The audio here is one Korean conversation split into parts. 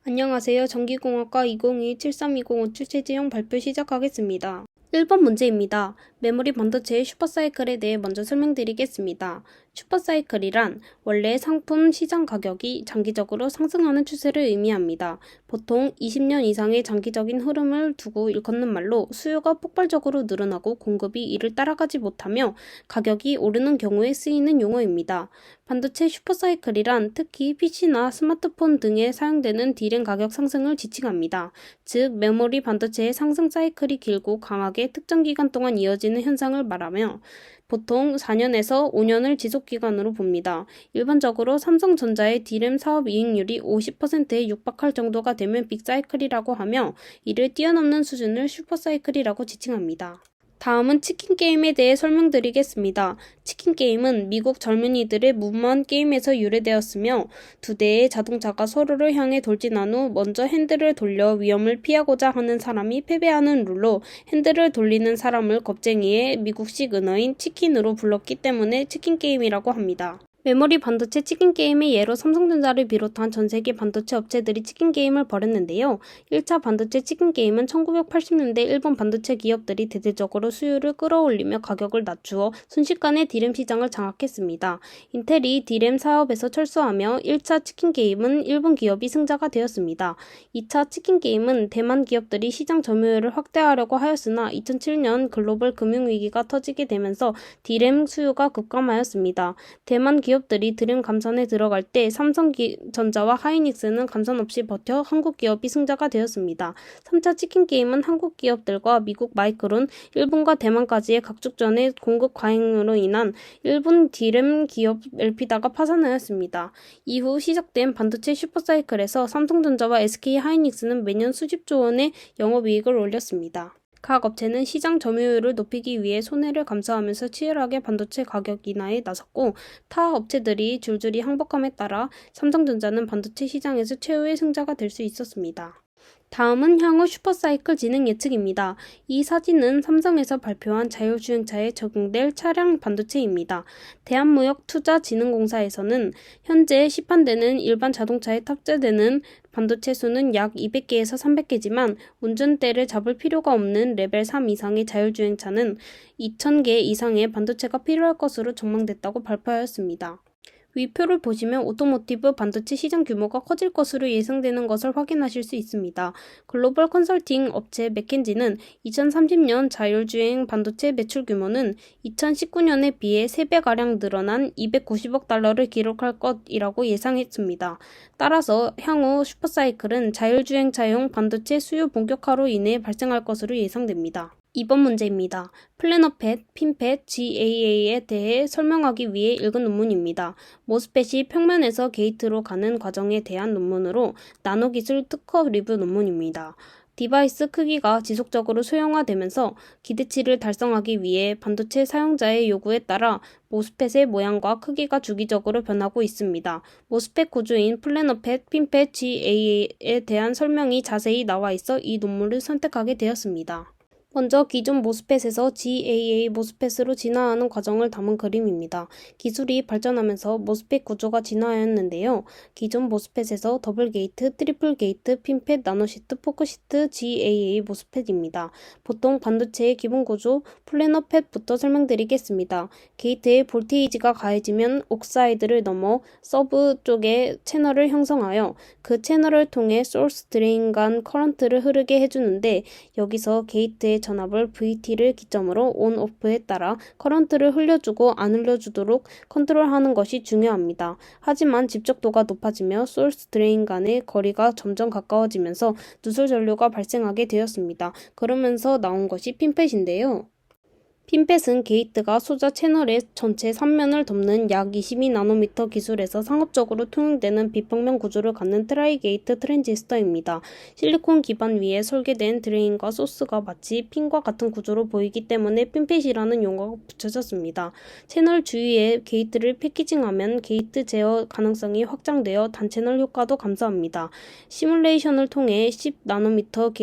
안녕하세요. 전기공학과 2022-732057 최재형 발표 시작하겠습니다. 1번 문제입니다. 메모리 반도체의 슈퍼사이클에 대해 먼저 설명드리겠습니다. 슈퍼사이클이란 원래 상품 시장 가격이 장기적으로 상승하는 추세를 의미합니다. 보통 20년 이상의 장기적인 흐름을 두고 일컫는 말로 수요가 폭발적으로 늘어나고 공급이 이를 따라가지 못하며 가격이 오르는 경우에 쓰이는 용어입니다. 반도체 슈퍼사이클이란 특히 PC나 스마트폰 등에 사용되는 D램 가격 상승을 지칭합니다. 즉, 메모리 반도체의 상승 사이클이 길고 강하게 특정 기간 동안 이어지는 현상을 말하며 보통 4년에서 5년을 지속기간으로 봅니다. 일반적으로 삼성전자의 D램 사업 이익률이 50%에 육박할 정도가 되면 빅사이클이라고 하며 이를 뛰어넘는 수준을 슈퍼사이클이라고 지칭합니다. 다음은 치킨게임에 대해 설명드리겠습니다. 치킨게임은 미국 젊은이들의 무모한 게임에서 유래되었으며 두 대의 자동차가 서로를 향해 돌진한 후 먼저 핸들을 돌려 위험을 피하고자 하는 사람이 패배하는 룰로 핸들을 돌리는 사람을 겁쟁이의 미국식 은어인 치킨으로 불렀기 때문에 치킨게임이라고 합니다. 메모리 반도체 치킨게임의 예로 삼성전자를 비롯한 전세계 반도체 업체들이 치킨게임을 벌였는데요. 1차 반도체 치킨게임은 1980년대 일본 반도체 기업들이 대대적으로 수요를 끌어올리며 가격을 낮추어 순식간에 D램 시장을 장악했습니다. 인텔이 D램 사업에서 철수하며 1차 치킨게임은 일본 기업이 승자가 되었습니다. 2차 치킨게임은 대만 기업들이 시장 점유율을 확대하려고 하였으나 2007년 글로벌 금융위기가 터지게 되면서 D램 수요가 급감하였습니다. 대만 기업들이 드램 감산에 들어갈 때 삼성전자와 하이닉스는 감산 없이 버텨 한국 기업이 승자가 되었습니다. 3차 치킨게임은 한국 기업들과 미국 마이크론, 일본과 대만까지의 각축전의 공급 과잉으로 인한 일본 D램 기업 엘피다가 파산하였습니다. 이후 시작된 반도체 슈퍼사이클에서 삼성전자와 SK 하이닉스는 매년 수십조 원의 영업이익을 올렸습니다. 각 업체는 시장 점유율을 높이기 위해 손해를 감수하면서 치열하게 반도체 가격 인하에 나섰고 타 업체들이 줄줄이 항복함에 따라 삼성전자는 반도체 시장에서 최후의 승자가 될 수 있었습니다. 다음은 향후 슈퍼사이클 진행 예측입니다. 이 사진은 삼성에서 발표한 자율주행차에 적용될 차량 반도체입니다. 대한무역투자진흥공사에서는 현재 시판되는 일반 자동차에 탑재되는 반도체 수는 약 200개에서 300개지만 운전대를 잡을 필요가 없는 레벨 3 이상의 자율주행차는 2000개 이상의 반도체가 필요할 것으로 전망됐다고 발표하였습니다. 위표를 보시면 오토모티브 반도체 시장 규모가 커질 것으로 예상되는 것을 확인하실 수 있습니다. 글로벌 컨설팅 업체 맥켄지는 2030년 자율주행 반도체 매출 규모는 2019년에 비해 3배가량 늘어난 290억 달러를 기록할 것이라고 예상했습니다. 따라서 향후 슈퍼사이클은 자율주행차용 반도체 수요 본격화로 인해 발생할 것으로 예상됩니다. 2번 문제입니다. 플래너팻, 핀팻, GAA에 대해 설명하기 위해 읽은 논문입니다. 모스펫이 평면에서 게이트로 가는 과정에 대한 논문으로 나노기술 특허 리뷰 논문입니다. 디바이스 크기가 지속적으로 소형화되면서 기대치를 달성하기 위해 반도체 사용자의 요구에 따라 모스펫의 모양과 크기가 주기적으로 변하고 있습니다. 모스펫 구조인 플래너팻, 핀팻, GAA에 대한 설명이 자세히 나와 있어 이 논문을 선택하게 되었습니다. 먼저 기존 모스펫에서 GAA 모스펫으로 진화하는 과정을 담은 그림입니다. 기술이 발전하면서 모스펫 구조가 진화하였는데요. 기존 모스펫에서 더블 게이트, 트리플 게이트, 핀팻, 나노시트, 포크시트, GAA 모스펫입니다. 보통 반도체의 기본 구조 플래너팻부터 설명드리겠습니다. 게이트의 볼테이지가 가해지면 옥사이드를 넘어 서브 쪽에 채널을 형성하여 그 채널을 통해 소스 드레인 간 커런트를 흐르게 해주는데 여기서 게이트의 전압을 VT를 기점으로 온-오프에 따라 커런트를 흘려주고 안 흘려주도록 컨트롤하는 것이 중요합니다. 하지만 집적도가 높아지며 소스 드레인 간의 거리가 점점 가까워지면서 누설 전류가 발생하게 되었습니다. 그러면서 나온 것이 핀팻인데요. 핀팻은 게이트가 소자 채널의 전체 3면을 덮는 약 22나노미터 기술에서 상업적으로 통용되는 비평면 구조를 갖는 트라이게이트 트랜지스터입니다. 실리콘 기반 위에 설계된 드레인과 소스가 마치 핀과 같은 구조로 보이기 때문에 핀팻이라는 용어가 붙여졌습니다. 채널 주위에 게이트를 패키징하면 게이트 제어 가능성이 확장되어 단채널 효과도 감소합니다. 시뮬레이션을 통해 10나노미터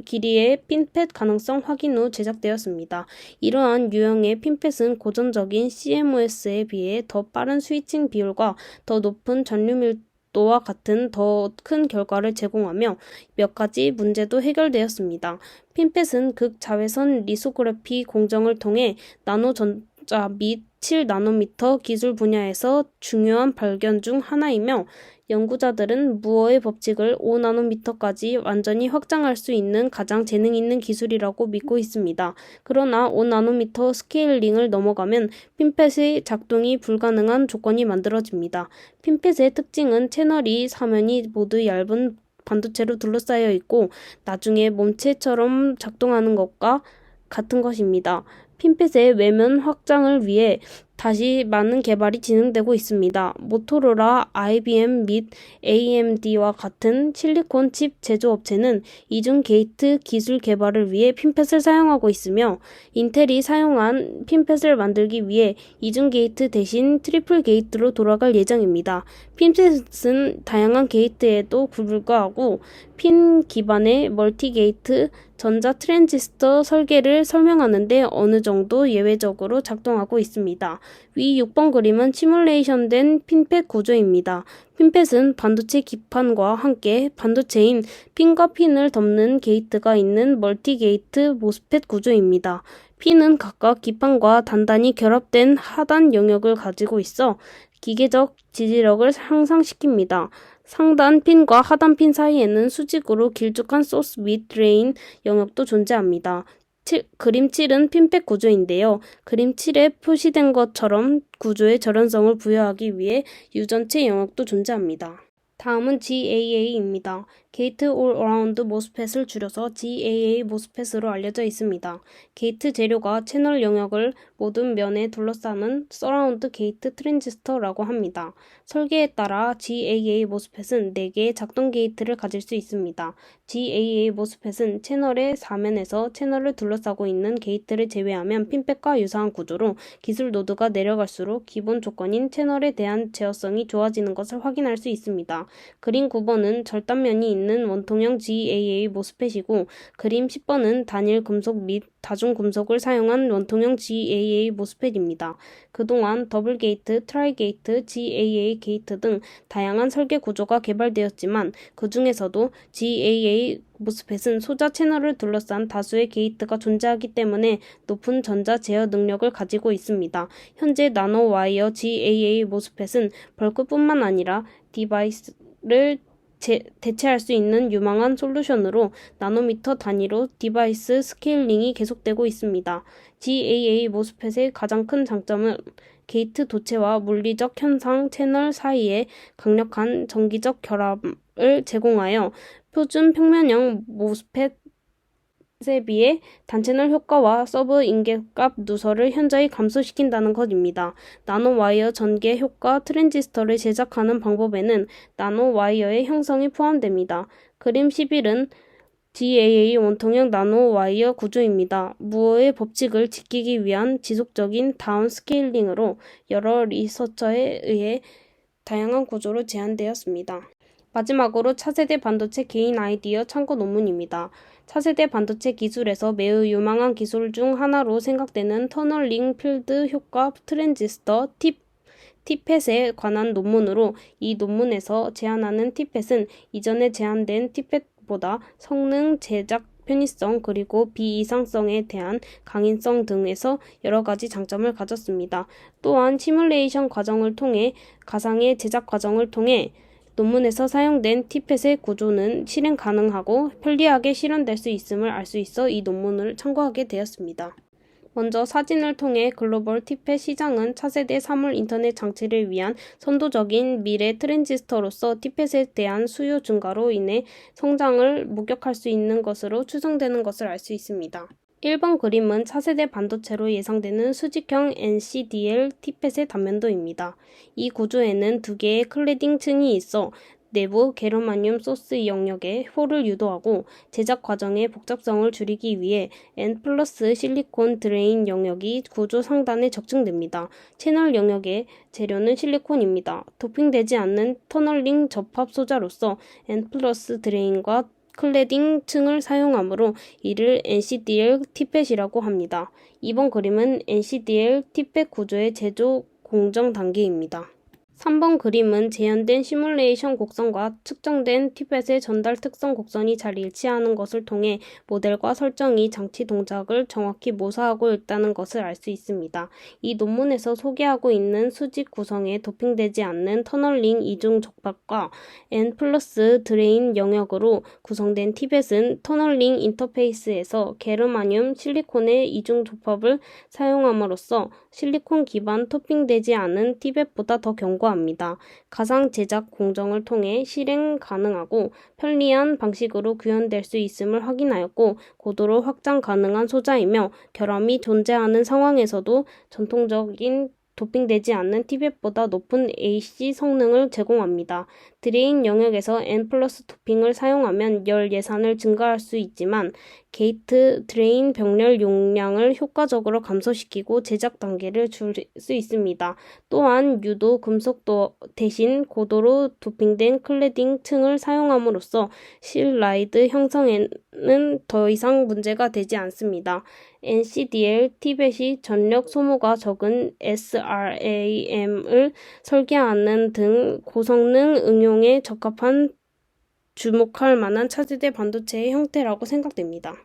길이의 핀팻 가능성 확인 후 제작되었습니다. 이러한 유형의 핀팻은 고전적인 CMOS에 비해 더 빠른 스위칭 비율과 더 높은 전류 밀도 속도와 같은 더 큰 결과를 제공하며 몇 가지 문제도 해결되었습니다. 핀펫은 극자외선 리소그래피 공정을 통해 나노전자 및 7나노미터 기술 분야에서 중요한 발견 중 하나이며 연구자들은 무어의 법칙을 5나노미터까지 완전히 확장할 수 있는 가장 재능 있는 기술이라고 믿고 있습니다. 그러나 5나노미터 스케일링을 넘어가면 핀펫의 작동이 불가능한 조건이 만들어집니다. 핀펫의 특징은 채널이 사면이 모두 얇은 반도체로 둘러싸여 있고 나중에 몸체처럼 작동하는 것과 같은 것입니다. 핀펫의 외면 확장을 위해 다시 많은 개발이 진행되고 있습니다. 모토로라, IBM 및 AMD와 같은 실리콘 칩 제조업체는 이중 게이트 기술 개발을 위해 핀펫을 사용하고 있으며 인텔이 사용한 핀펫을 만들기 위해 이중 게이트 대신 트리플 게이트로 돌아갈 예정입니다. 핀펫은 다양한 게이트에도 불구하고 핀 기반의 멀티 게이트 전자 트랜지스터 설계를 설명하는 데 어느 정도 예외적으로 작동하고 있습니다. 위 6번 그림은 시뮬레이션된 핀펫 구조입니다. 핀펫은 반도체 기판과 함께 반도체인 핀과 핀을 덮는 게이트가 있는 멀티 게이트 모스펫 구조입니다. 핀은 각각 기판과 단단히 결합된 하단 영역을 가지고 있어 기계적 지지력을 향상시킵니다. 상단 핀과 하단 핀 사이에는 수직으로 길쭉한 소스 및 드레인 영역도 존재합니다. 그림 7은 핀펫 구조인데요. 그림 7에 표시된 것처럼 구조의 저련성을 부여하기 위해 유전체 영역도 존재합니다. 다음은 GAA입니다. 게이트 올 어라운드 모스펫을 줄여서 GAA 모스펫으로 알려져 있습니다. 게이트 재료가 채널 영역을 모든 면에 둘러싸는 서라운드 게이트 트랜지스터라고 합니다. 설계에 따라 GAA 모스펫은 4개의 작동 게이트를 가질 수 있습니다. GAA 모스펫은 채널의 사면에서 채널을 둘러싸고 있는 게이트를 제외하면 핀펫과 유사한 구조로 기술 노드가 내려갈수록 기본 조건인 채널에 대한 제어성이 좋아지는 것을 확인할 수 있습니다. 그림 9번은 절단면이 있는 원통형 GAA 모스펫이고 그림 10번은 단일 금속 및 다중 금속을 사용한 원통형 GAA 모스펫입니다. 그동안 더블 게이트, 트라이 게이트, GAA 게이트 등 다양한 설계 구조가 개발되었지만 그 중에서도 GAA 모스펫은 소자 채널을 둘러싼 다수의 게이트가 존재하기 때문에 높은 전자 제어 능력을 가지고 있습니다. 현재 나노 와이어 GAA 모스펫은 벌크뿐만 아니라 디바이스를 대체할 수 있는 유망한 솔루션으로 나노미터 단위로 디바이스 스케일링이 계속되고 있습니다. GAA 모스펫의 가장 큰 장점은 게이트 도체와 물리적 현상 채널 사이에 강력한 전기적 결합을 제공하여 표준 평면형 모스펫에 비해 단채널 효과와 서브 인계값 누설을 현저히 감소시킨다는 것입니다. 나노와이어 전개 효과 트랜지스터를 제작하는 방법에는 나노와이어의 형성이 포함됩니다. 그림 11은 GAA 원통형 나노와이어 구조입니다. 무어의 법칙을 지키기 위한 지속적인 다운 스케일링으로 여러 리서처에 의해 다양한 구조로 제안되었습니다. 마지막으로 차세대 반도체 개인 아이디어 참고 논문입니다. 차세대 반도체 기술에서 매우 유망한 기술 중 하나로 생각되는 터널링 필드 효과 트랜지스터 티펫에 관한 논문으로 이 논문에서 제안하는 티펫은 이전에 제안된 티펫보다 성능, 제작 편의성 그리고 비이상성에 대한 강인성 등에서 여러 가지 장점을 가졌습니다. 또한 시뮬레이션 과정을 통해 가상의 제작 과정을 통해 논문에서 사용된 티펫의 구조는 실행 가능하고 편리하게 실현될 수 있음을 알 수 있어 이 논문을 참고하게 되었습니다. 먼저 사진을 통해 글로벌 티펫 시장은 차세대 사물 인터넷 장치를 위한 선도적인 미래 트랜지스터로서 티펫에 대한 수요 증가로 인해 성장을 목격할 수 있는 것으로 추정되는 것을 알 수 있습니다. 1번 그림은 차세대 반도체로 예상되는 수직형 NCDL 티펫의 단면도입니다. 이 구조에는 2개의 클래딩 층이 있어 내부 게르마늄 소스 영역에 홀을 유도하고 제작 과정의 복잡성을 줄이기 위해 N+ 실리콘 드레인 영역이 구조 상단에 적층됩니다. 채널 영역의 재료는 실리콘입니다. 도핑되지 않는 터널링 접합 소자로서 N+ 드레인과 클래딩 층을 사용하므로 이를 NCDL 티펫이라고 합니다. 이번 그림은 NCDL 티펫 구조의 제조 공정 단계입니다. 3번 그림은 재현된 시뮬레이션 곡선과 측정된 티벳의 전달 특성 곡선이 잘 일치하는 것을 통해 모델과 설정이 장치 동작을 정확히 모사하고 있다는 것을 알 수 있습니다. 이 논문에서 소개하고 있는 수직 구성에 도핑되지 않는 터널링 이중 접합과 N 플러스 드레인 영역으로 구성된 티벳은 터널링 인터페이스에서 게르마늄 실리콘의 이중 접합을 사용함으로써 실리콘 기반 토핑되지 않은 티벳보다 더 견고합니다. 가상 제작 공정을 통해 실행 가능하고 편리한 방식으로 구현될 수 있음을 확인하였고 고도로 확장 가능한 소자이며 결함이 존재하는 상황에서도 전통적인 도핑되지 않는 티벳보다 높은 AC 성능을 제공합니다. 드레인 영역에서 N 플러스 도핑을 사용하면 열 예산을 증가할 수 있지만 게이트 드레인 병렬 용량을 효과적으로 감소시키고 제작 단계를 줄 수 있습니다. 또한 유도 금속도 대신 고도로 도핑된 클래딩 층을 사용함으로써 실라이드 형성에는 더 이상 문제가 되지 않습니다. NCDL 티벳이 전력 소모가 적은 SRAM을 설계하는 등 고성능 응용에 적합한 주목할 만한 차세대 반도체의 형태라고 생각됩니다.